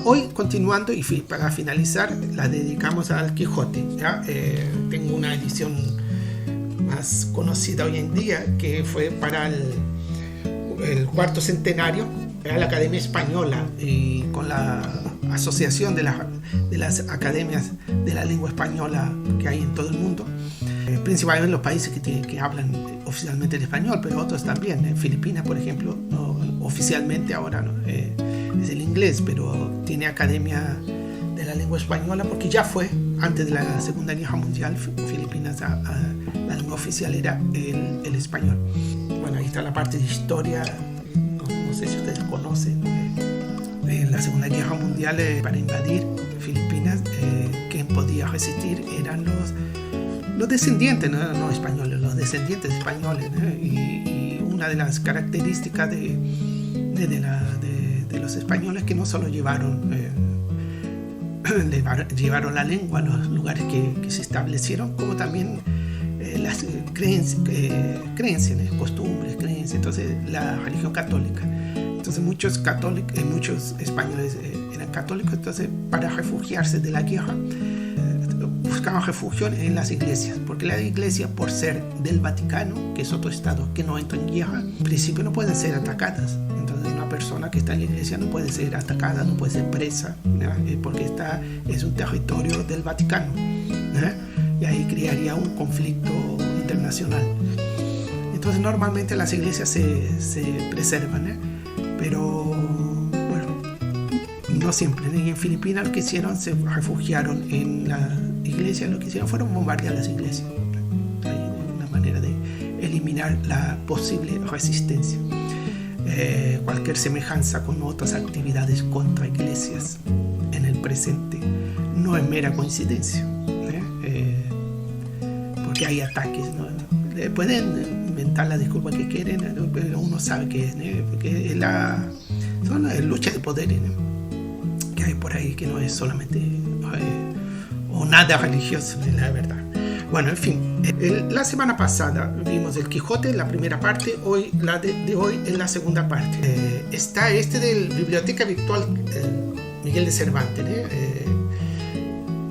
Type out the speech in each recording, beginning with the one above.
hoy continuando y para finalizar la dedicamos al Quijote, ¿ya? Tengo una edición más conocida hoy en día que fue para el cuarto centenario de la Academia Española y con la asociación de las academias de la lengua española que hay en todo el mundo, principalmente en los países que hablan oficialmente el español, pero otros también. En Filipinas, por ejemplo, no, oficialmente ahora no, es el inglés, pero tiene academia de la lengua española porque ya fue, antes de la Segunda Guerra Mundial, Filipinas, la lengua oficial era el español. Bueno, ahí está la parte de historia. No sé si ustedes conocen. En la Segunda Guerra Mundial, para invadir Filipinas, quien podía resistir eran los descendientes, no españoles, los descendientes españoles, ¿no? Y una de las características de los españoles que no solo llevaron la lengua a los lugares que se establecieron, como también las creencias, costumbres, creencias, entonces la religión católica. Entonces muchos españoles eran católicos, entonces para refugiarse de la guerra buscaban refugio en las iglesias, porque las iglesias, por ser del Vaticano, que es otro estado que no entra en guerra, en principio no pueden ser atacadas. Entonces una persona que está en la iglesia no puede ser atacada, no puede ser presa, ¿no? Porque es un territorio del Vaticano, ¿no? Y ahí crearía un conflicto internacional. Entonces normalmente las iglesias se preservan, ¿eh? Pero bueno, no siempre. Y en Filipinas lo que hicieron, se refugiaron en la iglesia, lo que hicieron fueron bombardear las iglesias. Hay una manera de eliminar la posible resistencia. Cualquier semejanza con otras actividades contra iglesias en el presente no es mera coincidencia, porque hay ataques, ¿no? Pueden inventar la disculpa que quieren, pero uno sabe que es, porque son las luchas de poder, ¿no? Que hay por ahí, que no es solamente o nada religioso, la verdad. Bueno, en fin, la semana pasada vimos el Quijote, la primera parte, hoy la de hoy en la segunda parte. Está del Biblioteca Virtual Miguel de Cervantes,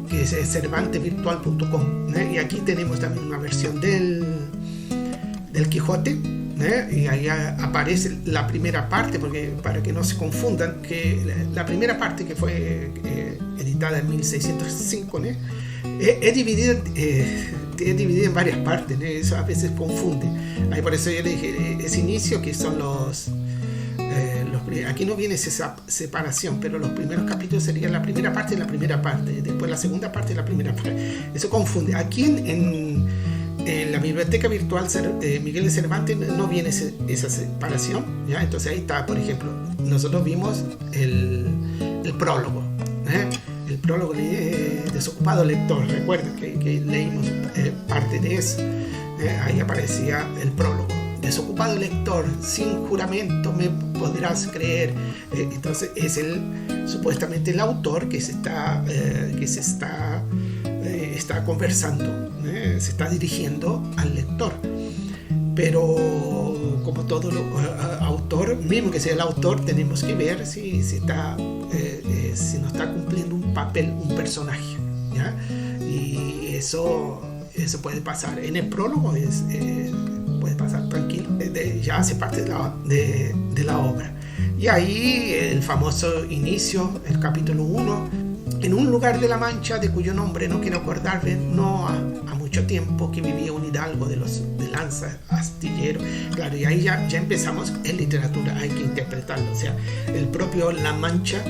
que es cervantesvirtual.com, y aquí tenemos también una versión del Quijote, y ahí aparece la primera parte, porque para que no se confundan, que la primera parte, que fue editada en 1605, es dividida en varias partes, eso a veces confunde. Ahí por eso yo le dije ese inicio, que son aquí no viene esa separación, pero los primeros capítulos serían la primera parte y la primera parte, después la segunda parte y la primera parte. Eso confunde. Aquí en la biblioteca virtual Miguel de Cervantes no viene esa separación, ¿ya? Entonces ahí está, por ejemplo, nosotros vimos el prólogo, el prólogo de Desocupado Lector. Recuerden que leímos parte de eso, ahí aparecía el prólogo. Desocupado lector, sin juramento me podrás creer. Entonces es supuestamente el autor que se está conversando, se está dirigiendo al lector. Pero como todo autor, mismo que sea el autor, tenemos que ver si no está cumpliendo un papel, un personaje, ¿ya? Y eso puede pasar. En el prólogo puede pasar tranquilo, ya hace parte de la obra. Y ahí el famoso inicio, el capítulo 1, en un lugar de la Mancha, de cuyo nombre no quiero acordarme, no ha mucho tiempo, que vivía un hidalgo de lanza, astillero. Claro, y ahí ya empezamos en literatura, hay que interpretarlo. O sea, el propio La Mancha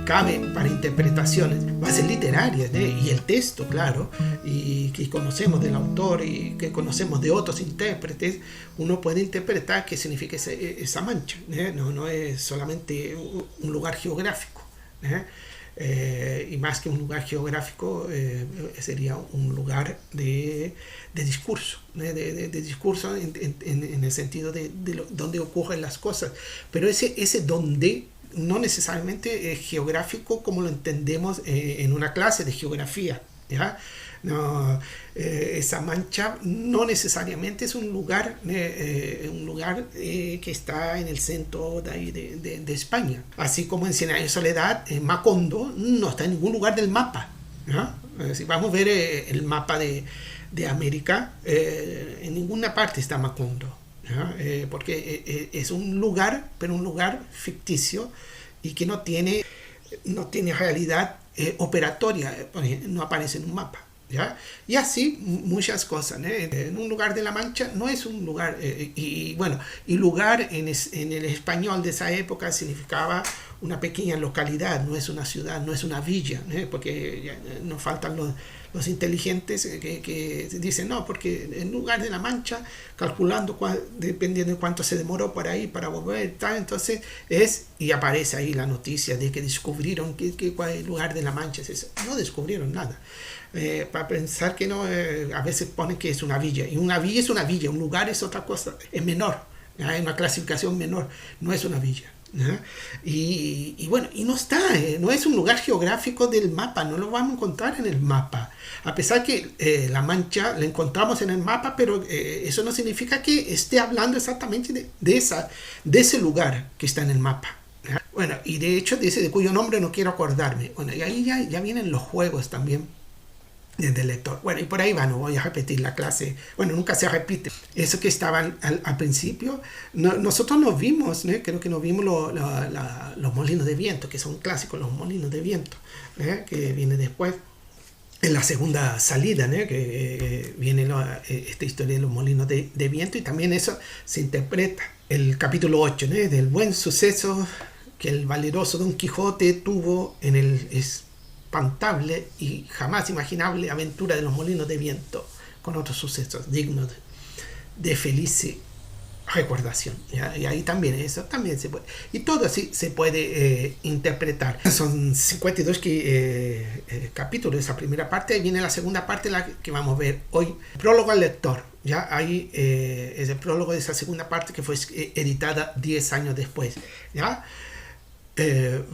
cabe para interpretaciones, bases literarias, y el texto, claro, y que conocemos del autor y que conocemos de otros intérpretes, uno puede interpretar qué significa esa mancha, no es solamente un lugar geográfico, y más que un lugar geográfico, sería un lugar de discurso, de discurso en el sentido de donde ocurren las cosas, pero ese donde no necesariamente es geográfico como lo entendemos en una clase de geografía, ¿ya? No, esa mancha no necesariamente es un lugar que está en el centro de, ahí de España. Así como en Cien Años de Soledad, Macondo no está en ningún lugar del mapa. ¿Ya? Si vamos a ver el mapa de América, en ninguna parte está Macondo. Porque es un lugar, pero un lugar ficticio y que no tiene realidad operatoria, no aparece en un mapa. ¿Ya? Y así muchas cosas, ¿no? En un lugar de la Mancha no es un lugar, y lugar en el español de esa época significaba una pequeña localidad, no es una ciudad, no es una villa, ¿no? Porque ya nos faltan los inteligentes que dicen no, porque en lugar de la Mancha, calculando dependiendo de cuánto se demoró por ahí para volver, tal, entonces y aparece ahí la noticia de que descubrieron cuál es el lugar de la Mancha es eso. No descubrieron nada. Para pensar que no, a veces ponen que es una villa, y una villa es una villa, un lugar es otra cosa, es menor, hay una clasificación menor, no es una villa. Y bueno, y no está, no es un lugar geográfico del mapa, no lo vamos a encontrar en el mapa, a pesar que la Mancha la encontramos en el mapa, pero eso no significa que esté hablando exactamente de ese lugar que está en el mapa. Bueno, y de hecho de cuyo nombre no quiero acordarme. Bueno, y ahí ya vienen los juegos también del lector. Bueno, y por ahí va, no voy a repetir la clase. Bueno, nunca se repite. Eso que estaba al principio, nosotros nos vimos, ¿no? Creo que nos vimos los molinos de viento, que son clásicos, los molinos de viento, que viene después. En la segunda salida, ¿no? Que viene esta historia de los molinos de viento, y también eso se interpreta. El capítulo 8, ¿no? Del buen suceso que el valeroso Don Quijote tuvo en el espantable y jamás imaginable aventura de los molinos de viento, con otros sucesos dignos de feliz recordación. ¿Ya? Y ahí también eso también se puede, y todo así se puede interpretar. Son 52 capítulos esa primera parte. Ahí viene la segunda parte, la que vamos a ver hoy, prólogo al lector. Ya ahí es el prólogo de esa segunda parte, que fue editada 10 años después. ¿Ya?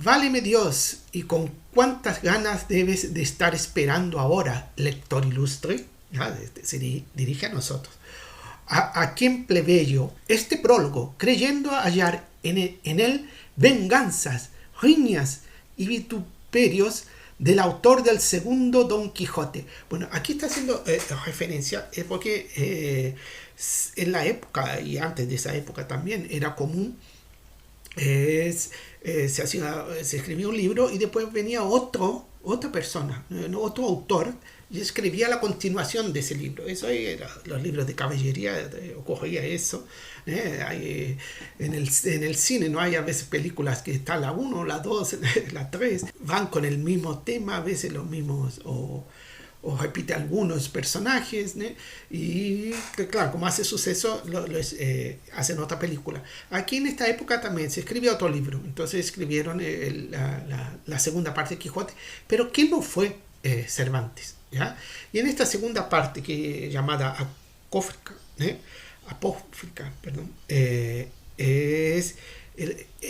Váleme Dios, y con cuántas ganas debes de estar esperando ahora, lector ilustre. ¿Ya? Se dirige a nosotros. A quien plebeyo, este prólogo, creyendo hallar en él venganzas, riñas y vituperios del autor del segundo Don Quijote. Bueno, aquí está haciendo referencia, porque en la época, y antes de esa época también, era común, se escribía un libro y después venía otra persona, otro autor, y escribía la continuación de ese libro. Eso era los libros de caballería, ocurría eso. En el cine no hay a veces películas que está la 1, la 2, la 3, van con el mismo tema, a veces los mismos, o repite algunos personajes, ¿no? Y claro, como hace suceso, hacen otra película. Aquí en esta época también se escribió otro libro, entonces escribieron la segunda parte de Quijote, pero ¿quién no fue Cervantes? ¿Ya? Y en esta segunda parte, llamada apócrifa, es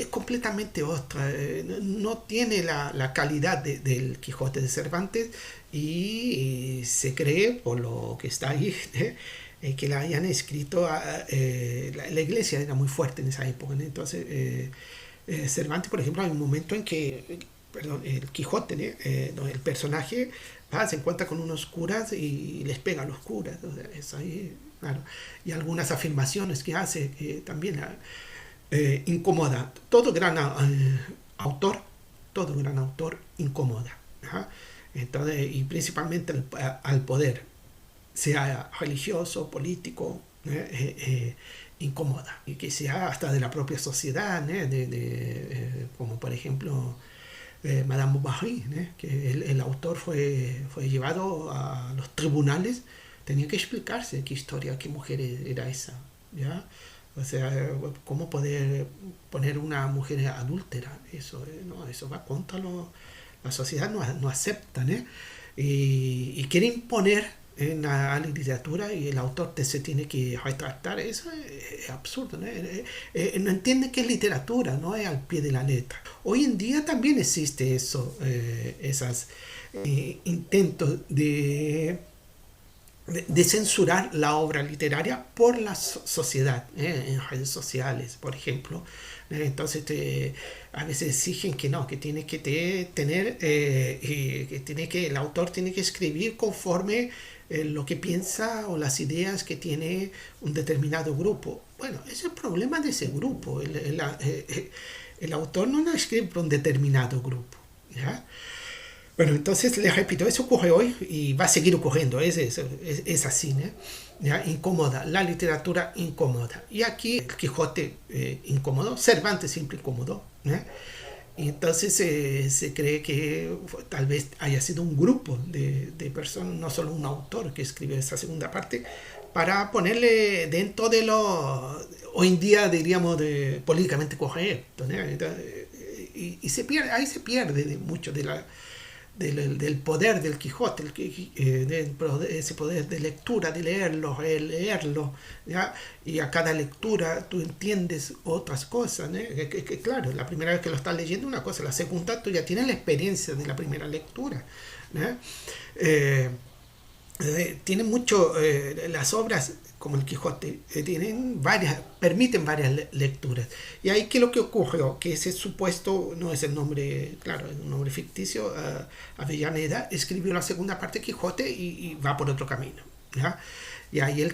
completamente otra, no tiene la calidad del Quijote de Cervantes, y se cree, por lo que está ahí, que la hayan escrito la iglesia era muy fuerte en esa época, ¿no? Entonces Cervantes, por ejemplo, hay un momento en que el Quijote, ¿no? El personaje se encuentra con unos curas y les pega a los curas, o sea, eso ahí, claro. Y algunas afirmaciones que hace que también incomoda. Todo gran autor incomoda. ¿Ja? Entonces, y principalmente al poder, sea religioso, político, incomoda. Y que sea hasta de la propia sociedad, como por ejemplo Madame Bovary, que el autor fue llevado a los tribunales, tenía que explicarse qué historia, qué mujer era esa, ¿ya? O sea, cómo poder poner una mujer adúltera, eso va contra la sociedad, no acepta, y quiere imponer en la literatura, y el autor se tiene que retractar. Eso es absurdo, ¿no? No entiende que es literatura, no es al pie de la letra. Hoy en día también existe eso, intentos de censurar la obra literaria por la sociedad, en redes sociales, por ejemplo. Entonces a veces exigen que no, que tiene que tener, el autor tiene que escribir conforme lo que piensa o las ideas que tiene un determinado grupo. Bueno, ese es el problema de ese grupo. El autor no lo escribe para un determinado grupo, ¿ya? Bueno, entonces les repito, eso ocurre hoy y va a seguir ocurriendo, es así, ¿no? ¿Ya? Incomoda, la literatura incomoda. Y aquí el Quijote incomodó, Cervantes siempre incomodó, ¿no? Y entonces se cree que tal vez haya sido un grupo de personas, no solo un autor que escribió esa segunda parte, para ponerle dentro de lo, hoy en día diríamos, políticamente correcto, ¿no? Y se pierde, ahí se pierde mucho del poder del Quijote, ese poder de lectura, de leerlo, ¿ya? Y a cada lectura tú entiendes otras cosas, ¿no? Claro, la primera vez que lo estás leyendo una cosa, la segunda tú ya tienes la experiencia de la primera lectura, ¿no? Tienen mucho, las obras como el Quijote permiten varias lecturas. Y ahí que lo que ocurrió, que ese supuesto, no es el nombre, claro, es un nombre ficticio, Avellaneda escribió la segunda parte de Quijote y va por otro camino, ¿ya? Y ahí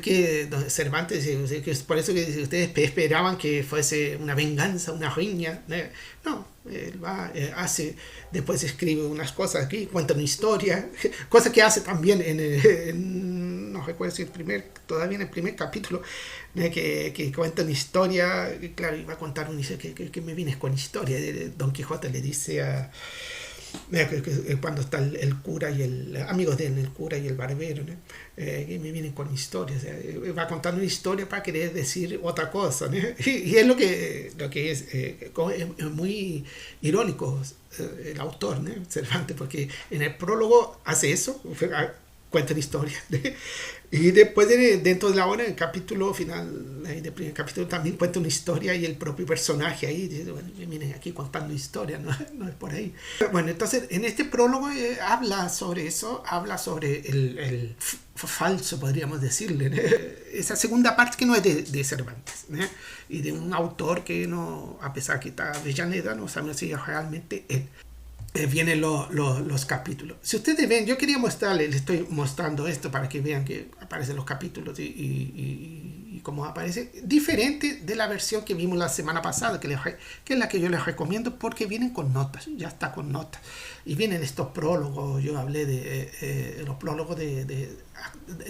Cervantes, que es por eso que ustedes esperaban que fuese una venganza, una riña, ¿no? No, él después escribe unas cosas aquí, cuenta una historia, cosa que hace también no recuerdo si todavía en el primer capítulo, que cuenta una historia, claro, iba a contar una historia, que me vienes con historia. Don Quijote le dice cuando está el cura y amigos de él, el cura y el barbero, ¿no? Que me vienen con historias, va contando una historia para querer decir otra cosa, ¿no? Y es lo que es muy irónico el autor, ¿no? Cervantes, porque en el prólogo hace eso, cuenta la historia, ¿no? Y después dentro de la obra, en el capítulo final del primer capítulo, también cuenta una historia y el propio personaje ahí dice, bueno, miren, aquí contando historia, no es por ahí. Bueno, entonces en este prólogo habla sobre eso, habla sobre el falso, podríamos decirle, ¿no? Esa segunda parte que no es de Cervantes, ¿no? Y de un autor que no, a pesar que está Avellaneda, no sabemos si es realmente él. Vienen los capítulos. Si ustedes ven, yo quería mostrarles, les estoy mostrando esto para que vean que aparecen los capítulos y cómo aparece, diferente de la versión que vimos la semana pasada, que es la que yo les recomiendo porque vienen con notas, ya está con notas. Y vienen estos prólogos, yo hablé de los prólogos de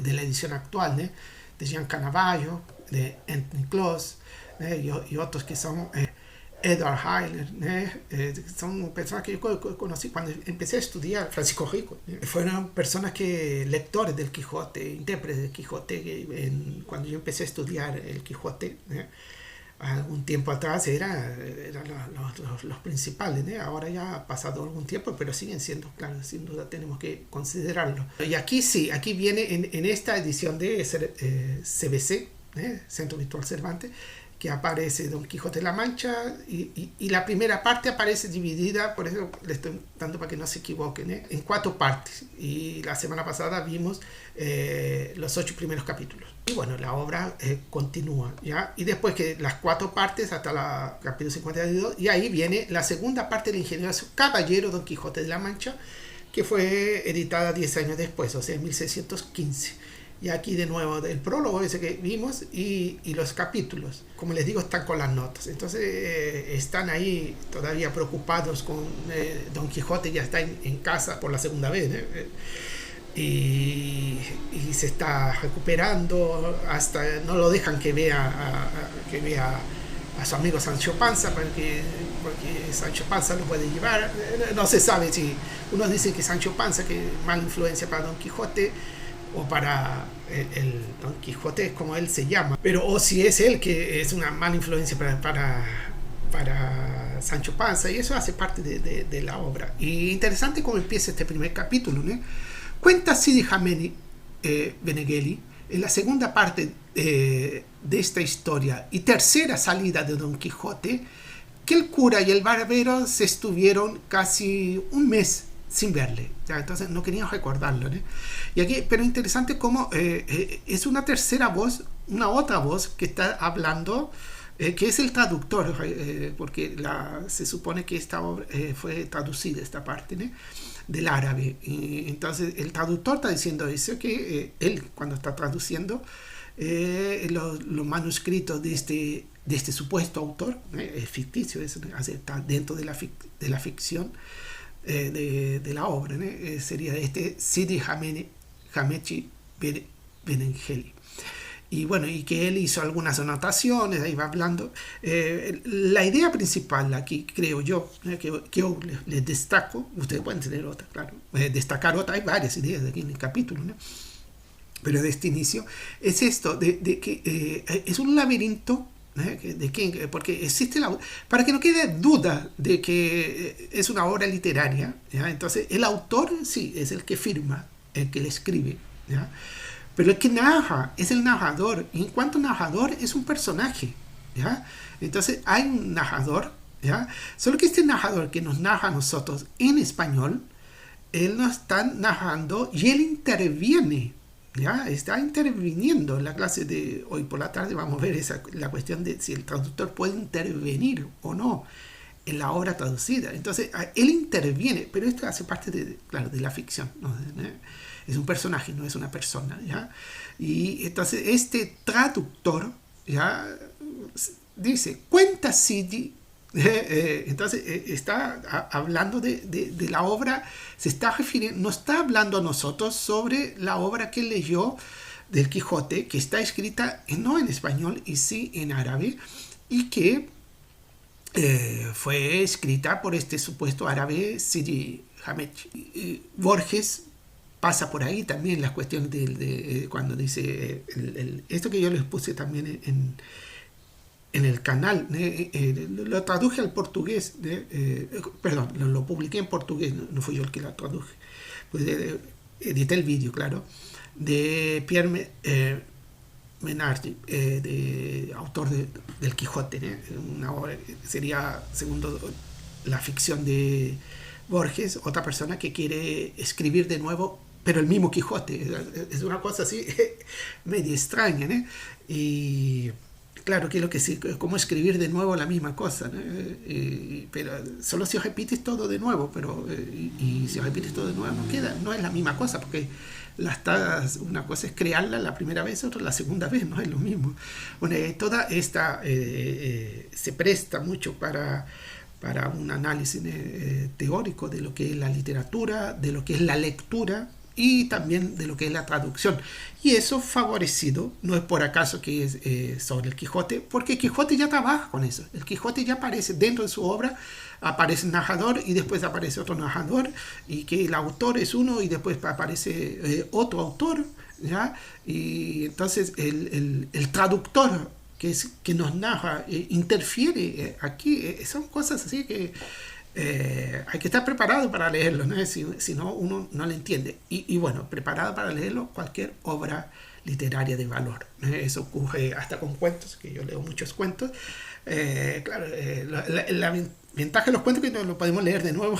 la edición actual, ¿no? De Jean Canavallo, de Anthony Close, y otros que son... Edward Hyler, son personas que yo conocí cuando empecé a estudiar, Francisco Rico, fueron personas lectores del Quijote, intérpretes del Quijote, cuando yo empecé a estudiar el Quijote, algún tiempo atrás eran los principales, ahora ya ha pasado algún tiempo, pero siguen siendo, claro, sin duda tenemos que considerarlo. Y aquí sí, aquí viene en esta edición de CVC, Centro Virtual Cervantes, que aparece Don Quijote de la Mancha y la primera parte aparece dividida, por eso le estoy dando para que no se equivoquen, en 4 partes. Y la semana pasada vimos los 8 primeros capítulos. Y bueno, la obra continúa, ¿ya? Y después que las 4 partes hasta el capítulo 52, y ahí viene la segunda parte del ingenioso caballero Don Quijote de la Mancha, que fue editada 10 años después, o sea, en 1615. Y aquí de nuevo el prólogo ese que vimos y los capítulos, como les digo, están con las notas. Entonces están ahí todavía preocupados con Don Quijote, ya está en casa por la segunda vez, y se está recuperando, hasta no lo dejan que vea a su amigo Sancho Panza, porque Sancho Panza lo puede llevar. No se sabe si unos dicen que Sancho Panza, que mala influencia para Don Quijote, o para el Don Quijote es como él se llama, pero o si es él que es una mala influencia para Sancho Panza, y eso hace parte de la obra. Y interesante cómo empieza este primer capítulo, ¿no? Cuenta Sidi Jameni Benengeli en la segunda parte de esta historia y tercera salida de Don Quijote, que el cura y el barbero se estuvieron casi un mes sin verle, ¿ya? Entonces no querían recordarlo, ¿no? Y aquí, pero interesante cómo es una tercera voz, una otra voz que está hablando, que es el traductor, porque se supone que esta obra fue traducida, esta parte, ¿no?, del árabe. Y entonces el traductor está diciendo eso, que él cuando está traduciendo los manuscritos de este supuesto autor, es ficticio, está dentro de la ficción de la obra, ¿no? Sería Sidi Hamechi Benengeli. Y bueno, y que él hizo algunas anotaciones, ahí va hablando. La idea principal aquí, creo yo, que yo les destaco, ustedes pueden tener otra, claro, destacar otra, hay varias ideas aquí en el capítulo, ¿no?, pero de este inicio, es esto, de que es un laberinto, porque existe para que no quede duda de que es una obra literaria, ¿ya? Entonces el autor sí es el que firma, el que le escribe, ¿ya? Pero el que narra es el narrador, y en cuanto narrador es un personaje, ¿ya? Entonces hay un narrador, ¿ya? Solo que este narrador que nos narra a nosotros en español, él nos está narrando y él interviene, ¿ya? Está interviniendo. En la clase de hoy por la tarde vamos a ver la cuestión de si el traductor puede intervenir o no en la obra traducida. Entonces él interviene, pero esto hace parte claro, de la ficción, ¿no? Es un personaje, no es una persona, ¿ya? Y entonces este traductor, ¿ya?, dice, cuenta Sidi. Entonces está hablando de la obra, se está refiriendo, no está hablando a nosotros sobre la obra que leyó del Quijote, que está escrita no en español y sí en árabe, y que fue escrita por este supuesto árabe Sidi Hamechi. Borges pasa por ahí también las cuestiones de cuando dice esto que yo les puse también en el canal, lo traduje al portugués, perdón, lo publiqué en portugués, no fui yo el que lo traduje, pues edité el vídeo, claro, de Pierre Menardi, autor del Quijote, una obra, sería, segundo la ficción de Borges, otra persona que quiere escribir de nuevo, pero el mismo Quijote. Es una cosa así medio extraña, ¿no? Y claro, que es lo que sí, cómo escribir de nuevo la misma cosa, ¿no? Pero solo si repites todo de nuevo, pero y si repites todo de nuevo no es la misma cosa, porque una cosa es crearla la primera vez, otra la segunda vez, no es lo mismo. Bueno, toda esta se presta mucho para un análisis teórico de lo que es la literatura, de lo que es la lectura y también de lo que es la traducción. Y eso favorecido, no es por acaso que es sobre el Quijote, porque el Quijote ya trabaja con eso. El Quijote ya aparece dentro de su obra, aparece un narrador y después aparece otro narrador, y que el autor es uno y después aparece otro autor, ¿ya? Y entonces el traductor que nos narra, interfiere aquí, son cosas así que hay que estar preparado para leerlo, ¿no? Si no, uno no lo entiende. Y bueno, preparado para leerlo cualquier obra literaria de valor. Eso ocurre hasta con cuentos, que yo leo muchos cuentos. Claro, la ventaja de los cuentos es que lo podemos leer de nuevo,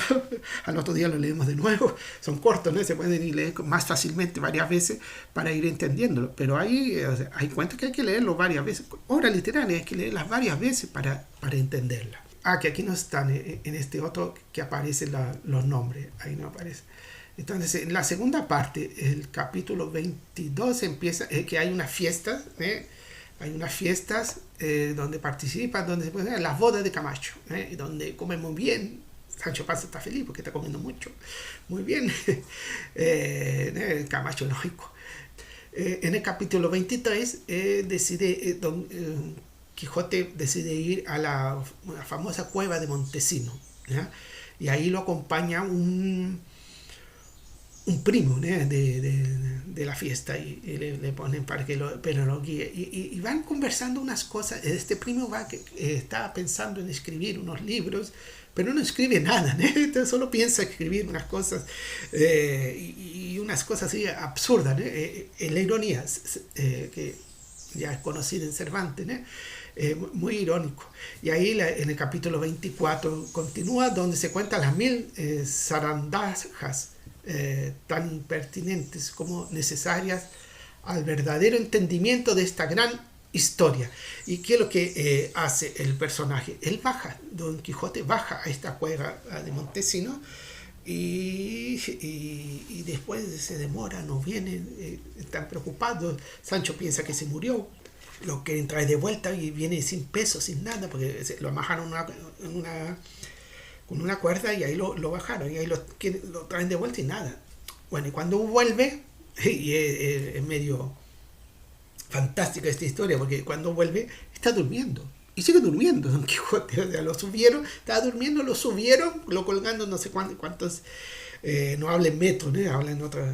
al otro día lo leemos de nuevo, son cortos, ¿no? Se pueden ir leer más fácilmente varias veces para ir entendiéndolo, pero hay cuentos que hay que leerlos varias veces, obras literarias hay que leerlas varias veces para entenderlas. Que aquí no están, en este otro que aparecen los nombres, ahí no aparece. Entonces, en la segunda parte, el capítulo 22 empieza, que hay unas fiestas, hay unas fiestas donde participan, donde se pueden las bodas de Camacho, donde comen muy bien. Sancho Panza está feliz porque está comiendo mucho, muy bien. Camacho es lógico. En el capítulo 23 Quijote decide ir a la famosa cueva de Montesino, ¿ya? Y ahí lo acompaña un primo, ¿no?, de la fiesta, y le ponen para que lo guíe, y van conversando unas cosas. Este primo está pensando en escribir unos libros, pero no escribe nada, ¿no? Entonces solo piensa escribir unas cosas, y unas cosas así absurdas, ¿no? En la ironía, que ya es conocida en Cervantes, ¿no? muy irónico. Y ahí en el capítulo 24 continúa, donde se cuentan las 1000 zarandajas tan pertinentes como necesarias al verdadero entendimiento de esta gran historia. ¿Y qué es lo que hace el personaje? Él baja, Don Quijote baja a esta cueva de Montesinos y después se demora, no viene, están preocupados. Sancho piensa que se murió, lo quieren traer de vuelta y viene sin peso, sin nada, porque lo amajaron con una cuerda y ahí lo bajaron y ahí lo traen de vuelta y nada. Bueno, y cuando vuelve, y es medio fantástica esta historia, porque cuando vuelve está durmiendo. Y sigue durmiendo Don Quijote. O sea, lo subieron, estaba durmiendo, lo subieron, lo colgando no sé cuántos, no hablan metros, ¿no? Hablan otras.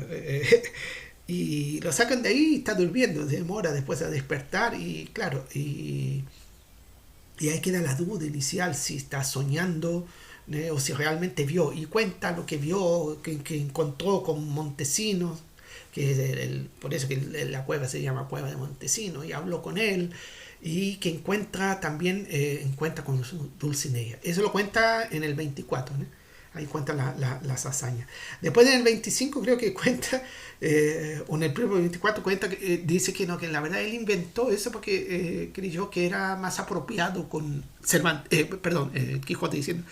Y lo sacan de ahí y está durmiendo, se demora después a despertar y claro, y ahí queda la duda inicial si está soñando, o si realmente vio, y cuenta lo que vio, que encontró con Montesinos, que es por eso que la cueva se llama Cueva de Montesinos, y habló con él, y que encuentra también con Dulcinea. Eso lo cuenta en el 24, ¿no? Ahí cuenta las hazañas. Después en el 25 creo que cuenta, o en el propio 24 cuenta, dice que no, que la verdad él inventó eso porque creyó que era más apropiado con Quijote diciendo,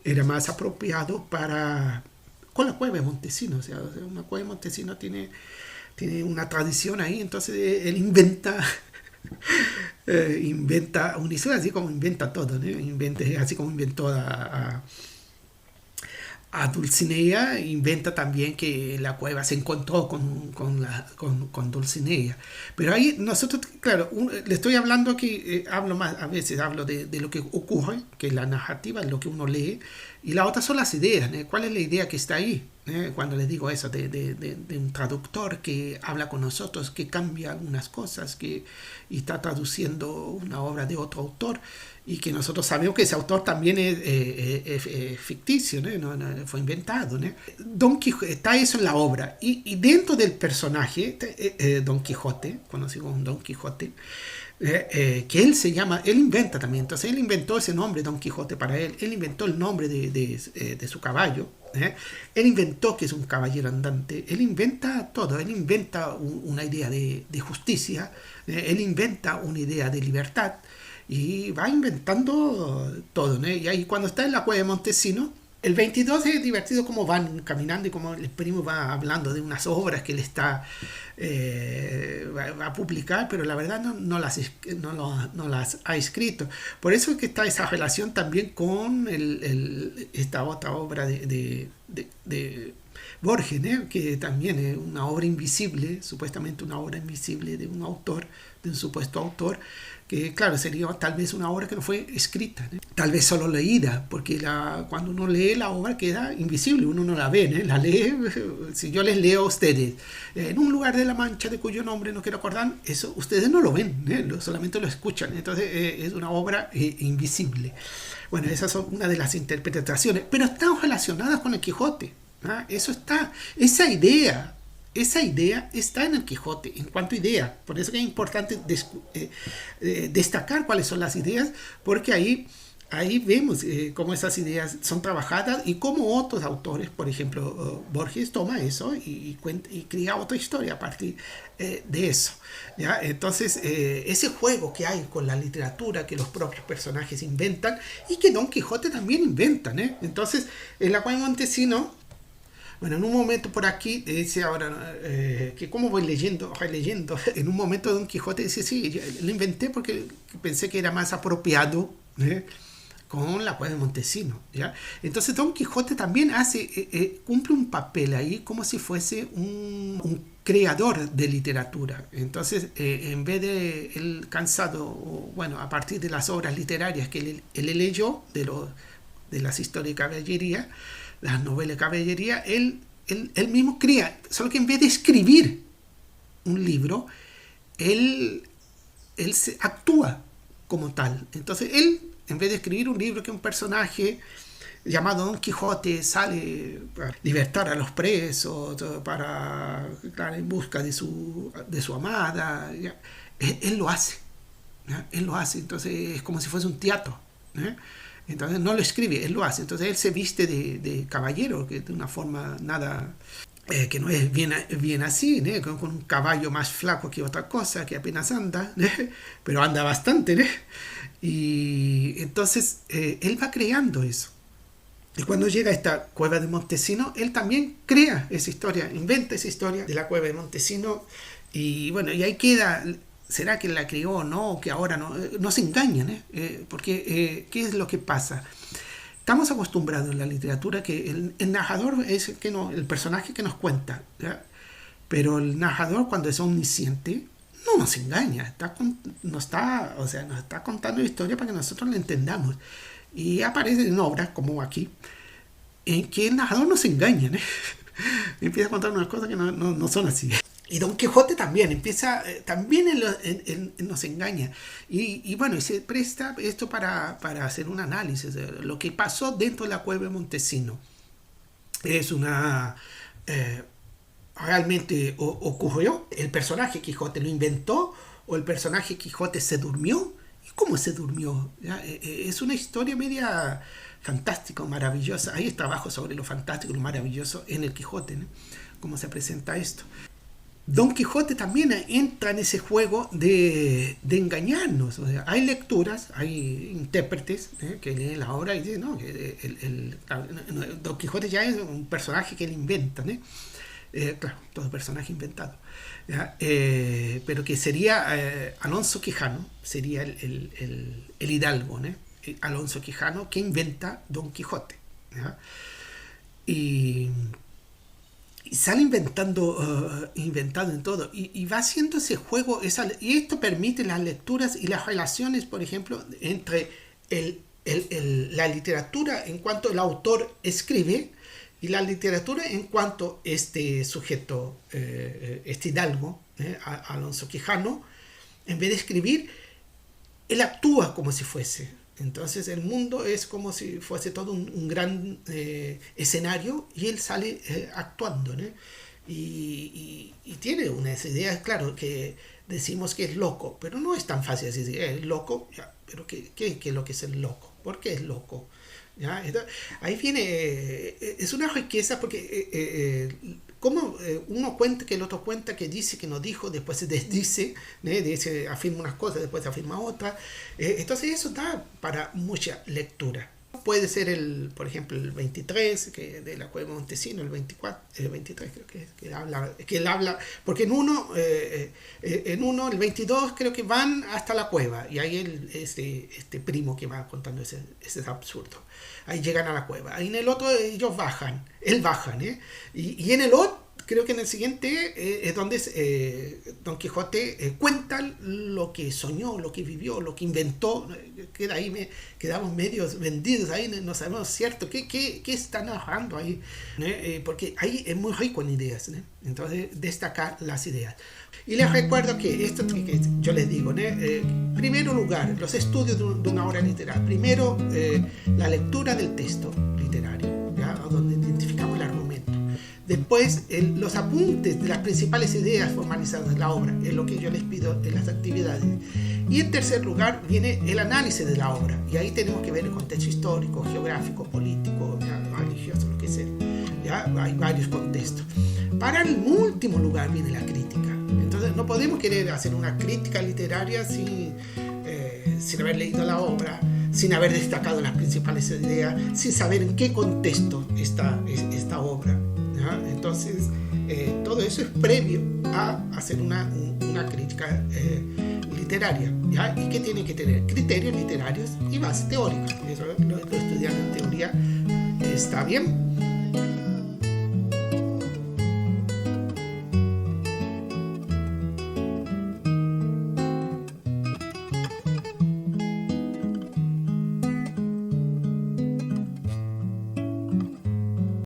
era más apropiado con la cueva de Montesinos. O sea, una cueva de Montesinos tiene una tradición ahí, entonces él inventa una historia, así como inventa todo, ¿no? Así como inventó a Dulcinea, inventa también que la cueva se encontró con Dulcinea. Pero ahí nosotros, claro, le estoy hablando aquí, a veces hablo de lo que ocurre, que es la narrativa, lo que uno lee, y la otra son las ideas, ¿no? ¿Cuál es la idea que está ahí? Cuando les digo eso de un traductor que habla con nosotros, que cambia algunas cosas, y está traduciendo una obra de otro autor, y que nosotros sabemos que ese autor también es ficticio, ¿no? No fue inventado, ¿no? Don Quijote, está eso en la obra, y dentro del personaje, Don Quijote, conocido como Don Quijote, que él inventa también, entonces él inventó ese nombre Don Quijote para él inventó el nombre de su caballo, él inventó que es un caballero andante, él inventa todo, él inventa una idea de justicia, él inventa una idea de libertad, y va inventando todo, ¿no? Y ahí cuando está en la cueva de Montesinos, el 22 es divertido como van caminando y como el primo va hablando de unas obras que él está va a publicar, pero la verdad no las ha escrito. Por eso es que está esa relación también con esta otra obra de Borges, ¿no? Que también es una obra invisible, supuestamente una obra invisible de un autor, de un supuesto autor, que claro, sería tal vez una obra que no fue escrita, ¿no? Tal vez solo leída, porque cuando uno lee la obra queda invisible, uno no la ve, ¿no? La lee, si yo les leo a ustedes, en un lugar de la Mancha de cuyo nombre no quiero acordar, eso ustedes no lo ven, ¿no? Solamente lo escuchan, entonces es una obra invisible. Bueno, esas son una de las interpretaciones, pero están relacionadas con el Quijote, ¿no? Eso está, esa idea está en el Quijote en cuanto a idea. Por eso que es importante destacar cuáles son las ideas, porque ahí vemos cómo esas ideas son trabajadas y cómo otros autores, por ejemplo Borges, toma eso y crea otra historia a partir de eso, ¿ya? Entonces ese juego que hay con la literatura que los propios personajes inventan y que Don Quijote también inventa, ¿eh? Entonces en la cueva de Montesinos, bueno, en un momento por aquí dice ahora que como voy leyendo, en un momento Don Quijote dice, sí, lo inventé porque pensé que era más apropiado con la cueva de Montesinos, ¿ya? Entonces Don Quijote también cumple un papel ahí como si fuese un creador de literatura. Entonces en vez de él cansado, bueno, a partir de las obras literarias que él leyó, de las historias de caballería, las novelas de caballería, él mismo crea, solo que en vez de escribir un libro, él actúa como tal. Entonces él, en vez de escribir un libro que un personaje llamado Don Quijote sale para libertar a los presos, para, claro, en busca de su amada, ¿ya? Él lo hace. ¿ya? Él lo hace, entonces es como si fuese un teatro, ¿ya? Entonces no lo escribe, él lo hace. Entonces él se viste de caballero, que de una forma nada, que no es bien así, ¿no? Con un caballo más flaco que otra cosa, que apenas anda, ¿no? Pero anda bastante, ¿no? Y entonces él va creando eso. Y cuando llega a esta cueva de Montesino, él también crea esa historia, inventa esa historia de la cueva de Montesino. Y bueno, y ahí queda. ¿Será que la creó o no? O que ahora no se engañan, porque ¿qué es lo que pasa? Estamos acostumbrados en la literatura que el narrador es el personaje que nos cuenta, ¿ya? Pero el narrador, cuando es omnisciente, no nos engaña, nos está contando la historia para que nosotros la entendamos. Y aparece en obras como aquí, en que el narrador nos engaña, empieza a contar unas cosas que no son así. Y Don Quijote también también él nos engaña. Y bueno, y se presta esto para hacer un análisis de lo que pasó dentro de la cueva de Montesino. Es realmente ocurrió, el personaje Quijote lo inventó, o el personaje Quijote se durmió. ¿Y cómo se durmió? ¿Ya? Es una historia media fantástica, maravillosa. Hay trabajo sobre lo fantástico y lo maravilloso en el Quijote, ¿no? Cómo se presenta esto. Don Quijote también entra en ese juego de engañarnos. O sea, hay lecturas, hay intérpretes que leen la obra y dicen, no, Don Quijote ya es un personaje que él inventa, ¿no? Claro, todo personaje inventado, ¿ya? Pero que sería Alonso Quijano, sería el hidalgo, ¿no? Alonso Quijano, que inventa Don Quijote, ¿ya? Y sale inventando en todo y va haciendo ese juego, y esto permite las lecturas y las relaciones, por ejemplo, entre la literatura en cuanto el autor escribe y la literatura en cuanto este sujeto, este hidalgo, Alonso Quijano, en vez de escribir, él actúa como si fuese. Entonces el mundo es como si fuese todo un gran escenario y él sale actuando, ¿no? Y tiene unas ideas, claro, que decimos que es loco, pero no es tan fácil decir, es loco, ya, pero ¿qué es lo que es el loco? ¿Por qué es loco? ¿Ya? Entonces, ahí viene, es una riqueza porque como uno cuenta que el otro cuenta, que dice que no dijo, después se desdice, dice, afirma unas cosas, después afirma otras. Entonces eso da para mucha lectura. Puede ser por ejemplo, el 23, que de la cueva de Montesino, el 24, el 23 creo que él habla, porque en uno, el 22 creo que van hasta la cueva, y ahí este primo que va contando ese absurdo. Ahí llegan a la cueva. Ahí en el otro él baja, y en el otro, creo que en el siguiente es donde Don Quijote cuenta lo que soñó, lo que vivió, lo que inventó. Queda ahí, quedamos medios vendidos ahí, no sabemos cierto qué está narrando ahí, porque ahí es muy rico en ideas, entonces destacar las ideas. Y les recuerdo que esto que yo les digo, primero lugar, los estudios de una obra literaria. Primero, la lectura del texto literario, ¿ya? Donde identificamos el argumento. Después, los apuntes de las principales ideas formalizadas de la obra, es lo que yo les pido en las actividades. Y en tercer lugar, viene el análisis de la obra. Y ahí tenemos que ver el contexto histórico, geográfico, político, religioso, lo que sea. ¿Ya? Hay varios contextos. Para el último lugar viene la crítica. Entonces, no podemos querer hacer una crítica literaria sin haber leído la obra, sin haber destacado las principales ideas, sin saber en qué contexto está esta obra. ¿Ya? Entonces, todo eso es previo a hacer una crítica literaria, ¿ya? Y que tiene que tener criterios literarios y bases teóricas. Eso lo estudian en teoría, está bien,